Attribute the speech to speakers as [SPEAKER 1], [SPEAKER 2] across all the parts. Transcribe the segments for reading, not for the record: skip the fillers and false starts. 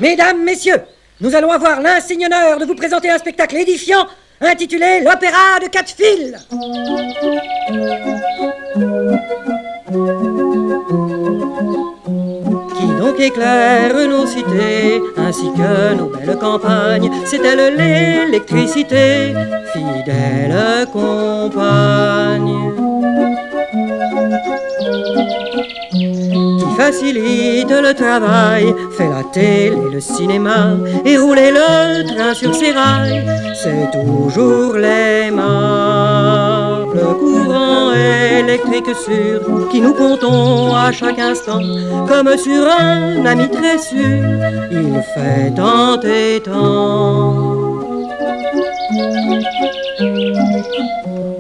[SPEAKER 1] Mesdames, messieurs, nous allons avoir l'insigne honneur de vous présenter un spectacle édifiant intitulé l'Opéra de 4 fils. Qui donc éclaire nos cités, ainsi que nos belles campagnes, c'est elle l'électricité, fidèle compagne. Qui facilite le travail, fait la télé, le cinéma, et rouler le train sur ses rails, c'est toujours l'aimable courant électrique sûr, qui nous comptons à chaque instant, comme sur un ami très sûr, il fait tant et tant.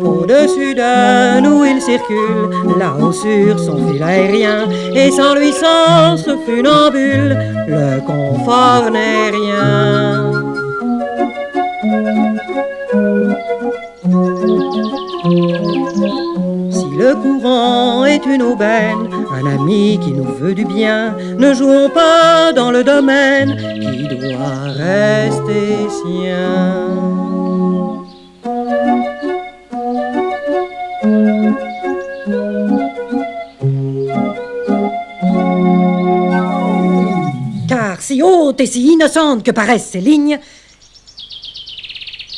[SPEAKER 1] Au-dessus de nous il circule, là-haut sur son fil aérien, et sans lui, sans ce funambule, le confort n'est rien. Si le courant est une aubaine, un ami qui nous veut du bien, ne jouons pas dans le domaine qui doit rester sien. Car si haute et si innocente que paraissent ces lignes,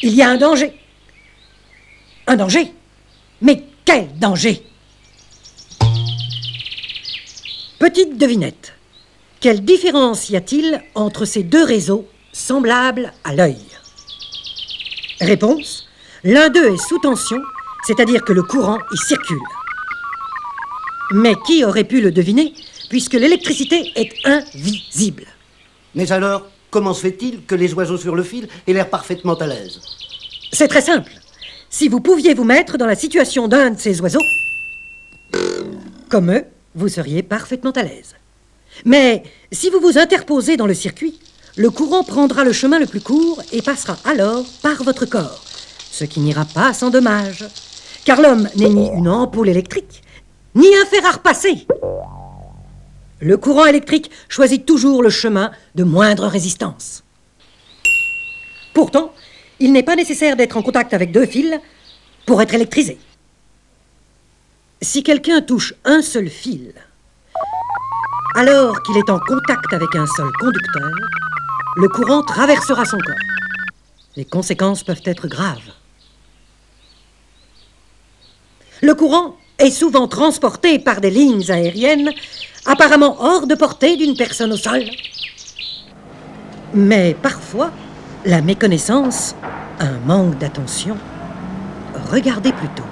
[SPEAKER 1] il y a un danger. Un danger? Mais quel danger? Petite devinette. Quelle différence y a-t-il entre ces deux réseaux semblables à l'œil? Réponse. L'un d'eux est sous tension, c'est-à-dire que le courant y circule. Mais qui aurait pu le deviner, puisque l'électricité est invisible?
[SPEAKER 2] Mais alors, comment se fait-il que les oiseaux sur le fil aient l'air parfaitement à l'aise?
[SPEAKER 1] C'est très simple. Si vous pouviez vous mettre dans la situation d'un de ces oiseaux, comme eux, vous seriez parfaitement à l'aise. Mais si vous vous interposez dans le circuit, le courant prendra le chemin le plus court et passera alors par votre corps, ce qui n'ira pas sans dommage, car l'homme n'est ni une ampoule électrique, ni un fer à repasser. Le courant électrique choisit toujours le chemin de moindre résistance. Pourtant, il n'est pas nécessaire d'être en contact avec deux fils pour être électrisé. Si quelqu'un touche un seul fil, alors qu'il est en contact avec un seul conducteur, le courant traversera son corps. Les conséquences peuvent être graves. Le courant est souvent transporté par des lignes aériennes apparemment hors de portée d'une personne au sol. Mais parfois, la méconnaissance, un manque d'attention. Regardez plutôt.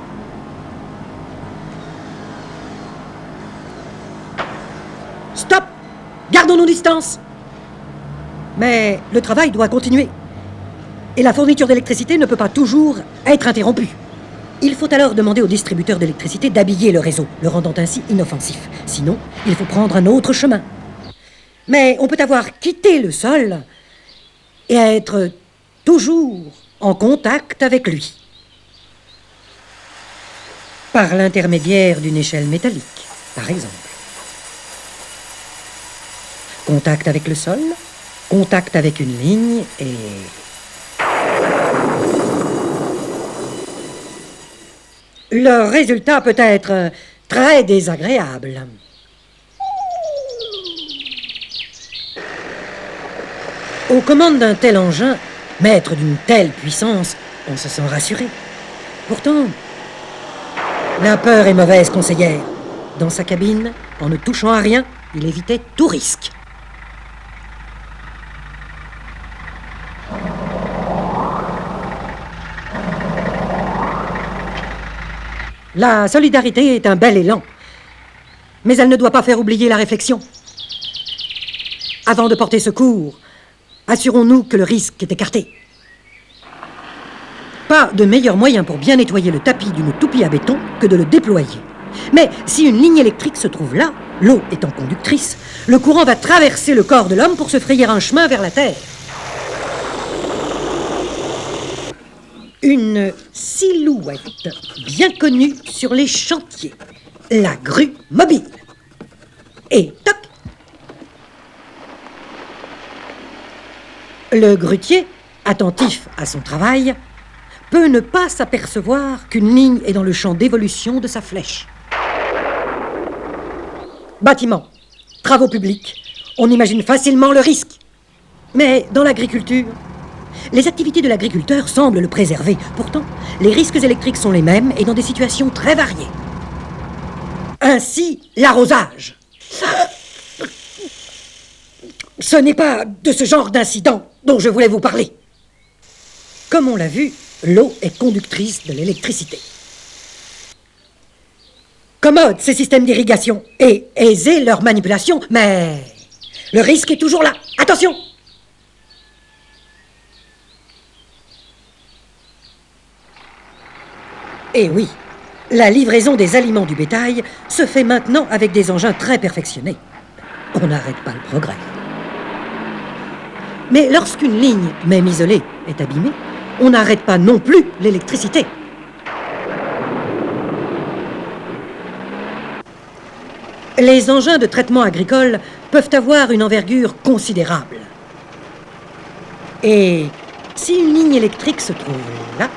[SPEAKER 1] Stop! Gardons nos distances! Mais le travail doit continuer. Et la fourniture d'électricité ne peut pas toujours être interrompue. Il faut alors demander au distributeur d'électricité d'habiller le réseau, le rendant ainsi inoffensif. Sinon, il faut prendre un autre chemin. Mais on peut avoir quitté le sol et être toujours en contact avec lui. Par l'intermédiaire d'une échelle métallique, par exemple. Contact avec le sol, contact avec une ligne et... le résultat peut être très désagréable. Aux commandes d'un tel engin, maître d'une telle puissance, on se sent rassuré. Pourtant, la peur est mauvaise conseillère. Dans sa cabine, en ne touchant à rien, il évitait tout risque. La solidarité est un bel élan, mais elle ne doit pas faire oublier la réflexion. Avant de porter secours, assurons-nous que le risque est écarté. Pas de meilleur moyen pour bien nettoyer le tapis d'une toupie à béton que de le déployer. Mais si une ligne électrique se trouve là, l'eau étant conductrice, le courant va traverser le corps de l'homme pour se frayer un chemin vers la terre. Une silhouette bien connue sur les chantiers, la grue mobile. Et toc! Le grutier, attentif à son travail, peut ne pas s'apercevoir qu'une ligne est dans le champ d'évolution de sa flèche. Bâtiments, travaux publics, on imagine facilement le risque. Mais dans l'agriculture, les activités de l'agriculteur semblent le préserver. Pourtant, les risques électriques sont les mêmes et dans des situations très variées. Ainsi, l'arrosage. Ce n'est pas de ce genre d'incident dont je voulais vous parler. Comme on l'a vu, l'eau est conductrice de l'électricité. Commode ces systèmes d'irrigation et aisée leur manipulation, mais le risque est toujours là. Attention! Et oui, la livraison des aliments du bétail se fait maintenant avec des engins très perfectionnés. On n'arrête pas le progrès. Mais lorsqu'une ligne, même isolée, est abîmée, on n'arrête pas non plus l'électricité. Les engins de traitement agricole peuvent avoir une envergure considérable. Et si une ligne électrique se trouve là,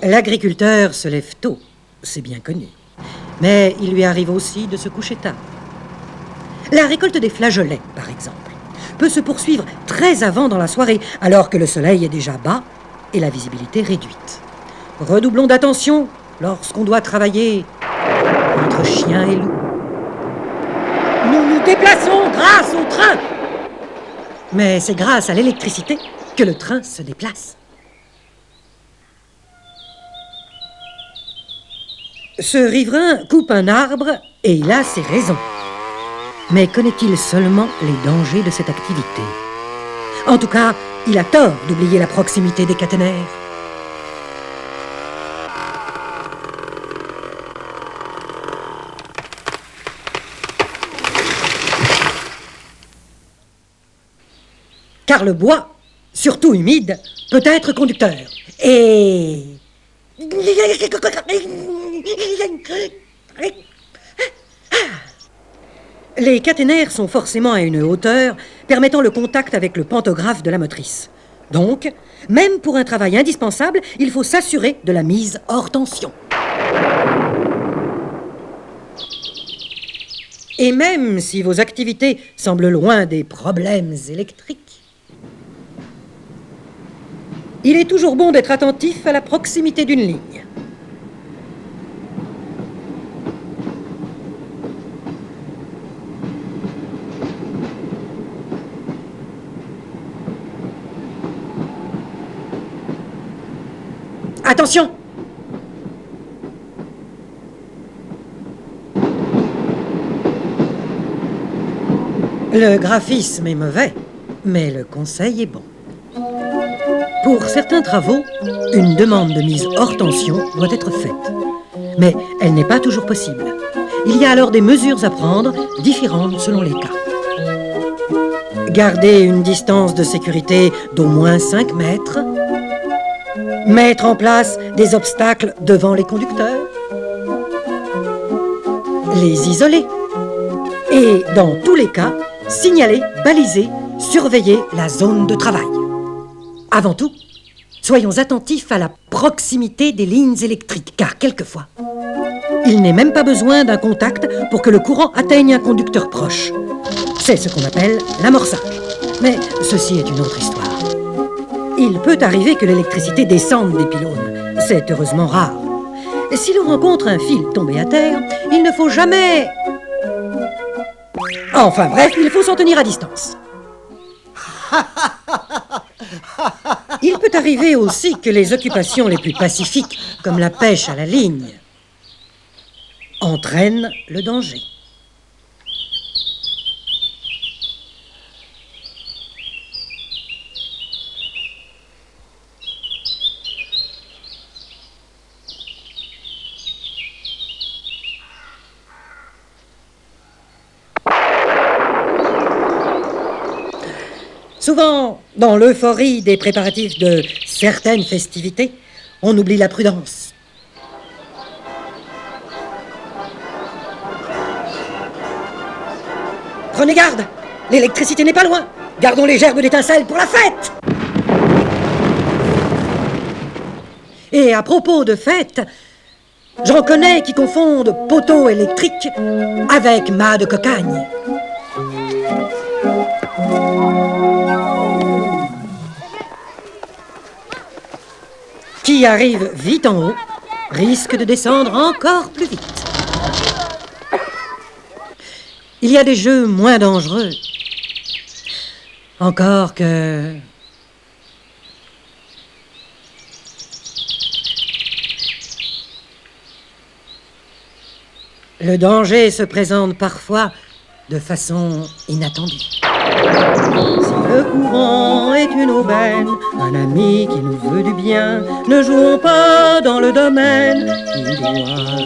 [SPEAKER 1] l'agriculteur se lève tôt, c'est bien connu. Mais il lui arrive aussi de se coucher tard. La récolte des flageolets, par exemple, peut se poursuivre très avant dans la soirée, alors que le soleil est déjà bas et la visibilité réduite. Redoublons d'attention lorsqu'on doit travailler entre chien et loup. Nous nous déplaçons grâce au train. Mais c'est grâce à l'électricité que le train se déplace. Ce riverain coupe un arbre et il a ses raisons. Mais connaît-il seulement les dangers de cette activité? En tout cas, il a tort d'oublier la proximité des caténaires. Car le bois, surtout humide, peut être conducteur. Et... les caténaires sont forcément à une hauteur permettant le contact avec le pantographe de la motrice. Donc, même pour un travail indispensable, il faut s'assurer de la mise hors tension. Et même si vos activités semblent loin des problèmes électriques, il est toujours bon d'être attentif à la proximité d'une ligne. Attention! Le graphisme est mauvais, mais le conseil est bon. Pour certains travaux, une demande de mise hors tension doit être faite. Mais elle n'est pas toujours possible. Il y a alors des mesures à prendre, différentes selon les cas. Garder une distance de sécurité d'au moins 5 mètres. Mettre en place des obstacles devant les conducteurs. Les isoler. Et dans tous les cas, signaler, baliser, surveiller la zone de travail. Avant tout, soyons attentifs à la proximité des lignes électriques, car quelquefois, il n'est même pas besoin d'un contact pour que le courant atteigne un conducteur proche. C'est ce qu'on appelle l'amorçage. Mais ceci est une autre histoire. Il peut arriver que l'électricité descende des pylônes. C'est heureusement rare. Si l'on rencontre un fil tombé à terre, il ne faut jamais... Enfin bref, il faut s'en tenir à distance. Il peut arriver aussi que les occupations les plus pacifiques, comme la pêche à la ligne, entraînent le danger. Souvent, dans l'euphorie des préparatifs de certaines festivités, on oublie la prudence. Prenez garde! L'électricité n'est pas loin. Gardons les gerbes d'étincelles pour la fête. Et à propos de fête, j'en connais qui confondent poteau électrique avec mât de cocagne. Qui arrive vite en haut risque de descendre encore plus vite. Il y a des jeux moins dangereux. Encore que... Le danger se présente parfois de façon inattendue. Si le courant est une aubaine, un ami qui nous veut du bien, ne jouons pas dans le domaine qui doit